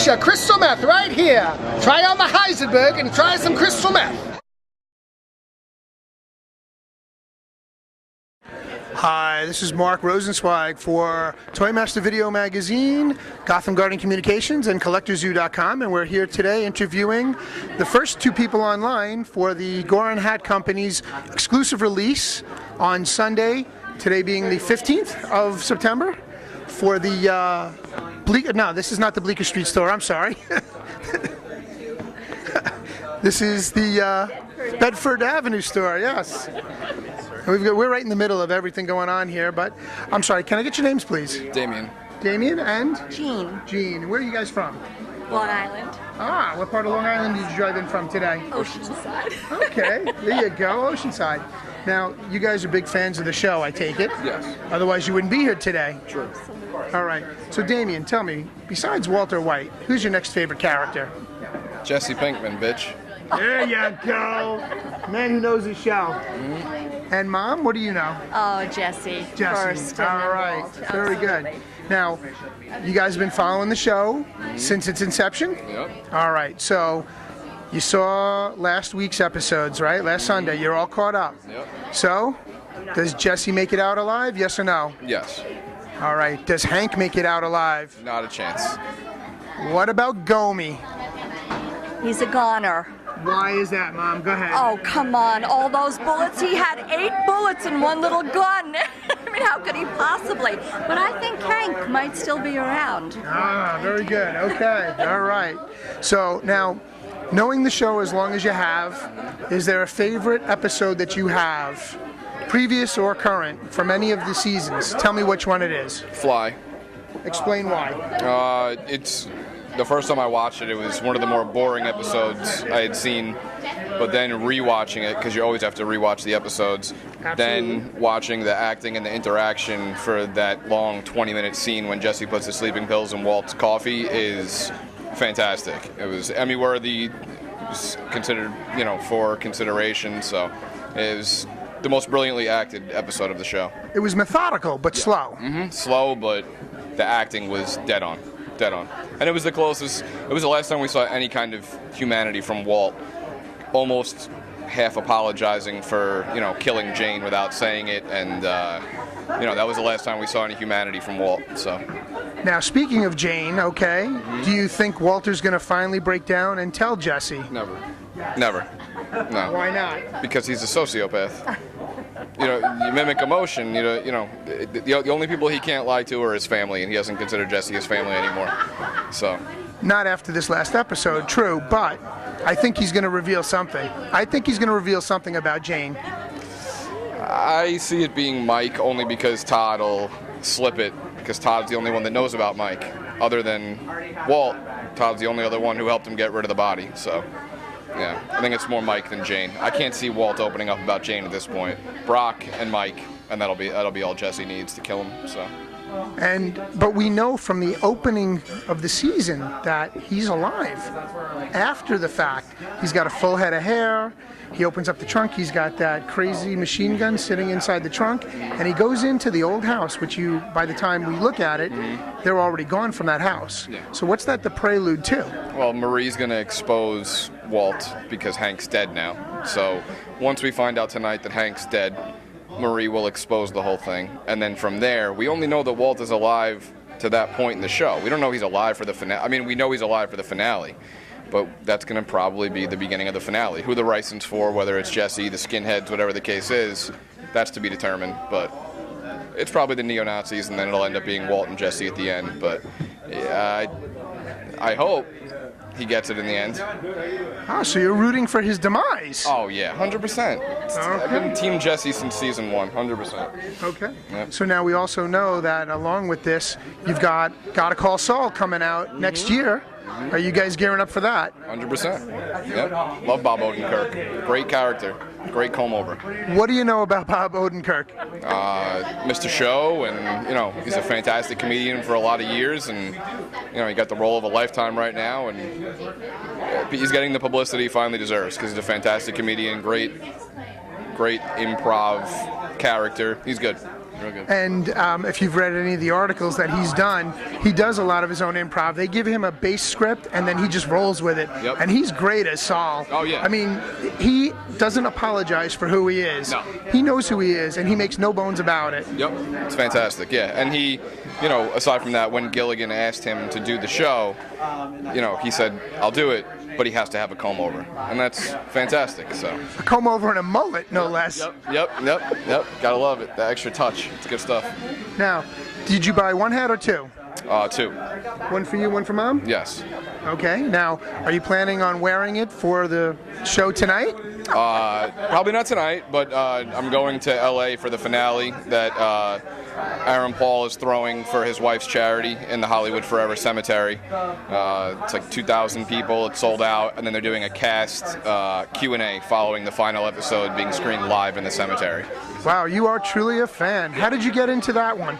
get you crystal meth right here. Try on the Heisenberg and try some crystal meth. Hi, this is Mark Rosenzweig for Toy Master Video Magazine, Gotham Garden Communications, and CollectorZoo.com, and we're here today interviewing the first two people online for the Goorin Hat Company's exclusive release on Sunday, today being the 15th of September, for the no, this is not the Bleecker Street store, I'm sorry. This is the Bedford Avenue store, yes. We're right in the middle of everything going on here, but I'm sorry, can I get your names, please? Damien. Damien and? Jean. Jean. Where are you guys from? Long Island. Ah, what part of Long Island did you drive in from today? Oceanside. Okay, there you go, Oceanside. Now, you guys are big fans of the show, I take it? Yes. Otherwise, you wouldn't be here today. True. All right. So, Damien, tell me, besides Walter White, who's your next favorite character? Jesse Pinkman, bitch. There you go. Man who knows his show. Mm-hmm. And Mom, what do you know? Oh, Jesse. First. All right. Walt. Very good. Now, you guys have been following the show since its inception? Yep. All right. So, you saw last week's episodes, right? Last Sunday. You're all caught up. Yep. So, does Jesse make it out alive? Yes or no? Yes. All right. Does Hank make it out alive? Not a chance. What about Gomi? He's a goner. Why is that, Mom? Go ahead. Oh, come on. All those bullets. He had 8 bullets in one little gun. I mean, how could he possibly? But I think Hank might still be around. Ah, very good. Okay. All right. So now, knowing the show as long as you have, is there a favorite episode that you have, previous or current, from any of the seasons? Tell me which one it is. Fly. Explain why. It's the first time I watched it, it was one of the more boring episodes I had seen, but then rewatching it, because you always have to rewatch the episodes, then watching the acting and the interaction for that long 20-minute scene when Jesse puts the sleeping pills in Walt's coffee is fantastic. It was Emmy-worthy, considered, for consideration, so it was the most brilliantly acted episode of the show. It was methodical, but slow. Mm-hmm. Slow, but the acting was dead on. Dead on. And it was the closest, it was the last time we saw any kind of humanity from Walt, almost half apologizing for, killing Jane without saying it, and, that was the last time we saw any humanity from Walt, so. Now, speaking of Jane, okay, do you think Walter's going to finally break down and tell Jesse? Never. Never. No. Why not? Because he's a sociopath. You mimic emotion. The only people he can't lie to are his family, and he doesn't consider Jesse his family anymore. So. Not after this last episode, true, but I think he's going to reveal something. I think he's going to reveal something about Jane. I see it being Mike only because Todd will slip it, because Todd's the only one that knows about Mike. Other than Walt, Todd's the only other one who helped him get rid of the body, so. Yeah, I think it's more Mike than Jane. I can't see Walt opening up about Jane at this point. Brock and Mike, and that'll be all Jesse needs to kill him. So. But we know from the opening of the season that he's alive. After the fact, he's got a full head of hair. He opens up the trunk. He's got that crazy machine gun sitting inside the trunk, and he goes into the old house, which by the time we look at it, they're already gone from that house. Yeah. So what's that the prelude to? Well, Marie's going to expose Walt because Hank's dead now. So once we find out tonight that Hank's dead, Marie will expose the whole thing. And then from there, we only know that Walt is alive to that point in the show. We don't know he's alive for the finale. I mean, we know he's alive for the finale, but that's going to probably be the beginning of the finale. Who the Rysons for, whether it's Jesse, the skinheads, whatever the case is, that's to be determined. But it's probably the neo-Nazis, and then it'll end up being Walt and Jesse at the end. But yeah, I hope he gets it in the end. Oh, so you're rooting for his demise? Oh, yeah, 100%. Okay. I've been Team Jesse since season 1, 100%. Okay. Yep. So now we also know that along with this, you've got Gotta Call Saul coming out next year. Are you guys gearing up for that? 100%. Yep. Love Bob Odenkirk. Great character. Great comb over. What do you know about Bob Odenkirk? Mr. Show, and he's a fantastic comedian for a lot of years, and he got the role of a lifetime right now, and he's getting the publicity he finally deserves because he's a fantastic comedian, great improv character. He's good. real good. And if you've read any of the articles that he's done, he does a lot of his own improv. They give him a base script, and then he just rolls with it. Yep. And he's great as Saul. Oh, yeah. I mean, he doesn't apologize for who he is. No. He knows who he is, and he makes no bones about it. Yep, it's fantastic, yeah. And he, you know, aside from that, when Gilligan asked him to do the show, you know, he said, I'll do it, but he has to have a comb over. And that's fantastic, so. A comb over and a mullet, no less. Yep. Gotta love it. The extra touch. It's good stuff. Now, did you buy one hat or two? 2. One for you, one for Mom? Yes. Okay. Now, are you planning on wearing it for the show tonight? Probably not tonight, but I'm going to LA for the finale that Aaron Paul is throwing for his wife's charity in the Hollywood Forever Cemetery. It's like 2,000 people. It's sold out, and then they're doing a cast Q&A following the final episode being screened live in the cemetery. Wow, you are truly a fan. How did you get into that one?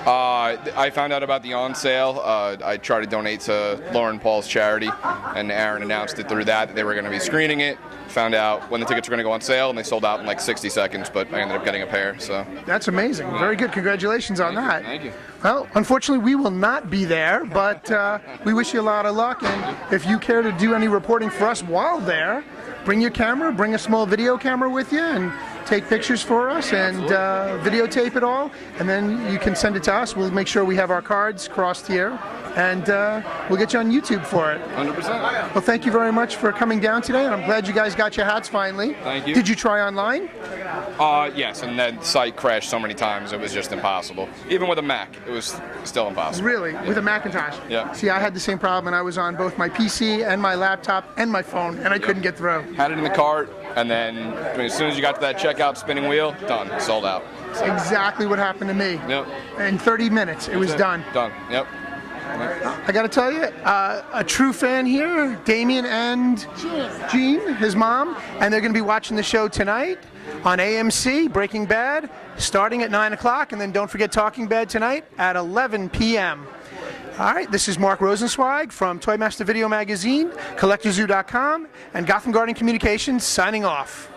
I found out about the on sale. I tried to donate to Lauren Paul's charity, and Aaron announced it through that they were going to be screening it. Found out when the tickets were going to go on sale, and they sold out in like 60 seconds, but I ended up getting a pair. So that's amazing. Very good. Congratulations on that. Thank you. Well, unfortunately, we will not be there, but we wish you a lot of luck. And if you care to do any reporting for us while there, bring your camera, bring a small video camera with you, and take pictures for us and videotape it all, and then you can send it to us. We'll make sure we have our cards crossed here, and we'll get you on YouTube for it. 100%. Well, thank you very much for coming down today, and I'm glad you guys got your hats finally. Thank you. Did you try online? Yes, and that site crashed so many times it was just impossible. Even with a Mac, it was still impossible. Really? Yeah. With a Macintosh? Yeah. See, I had the same problem, and I was on both my PC and my laptop and my phone, and I couldn't get through. Had it in the cart, and then as soon as you got to that checkout spinning wheel, done, sold out. So. Exactly what happened to me. Yep. In 30 minutes, it was done. Done, yep. I got to tell you, a true fan here, Damien and Jean, his mom, and they're going to be watching the show tonight on AMC, Breaking Bad, starting at 9 o'clock, and then don't forget Talking Bad tonight at 11 p.m. All right, this is Mark Rosenzweig from Toy Master Video Magazine, CollectorZoo.com, and Gotham Garden Communications signing off.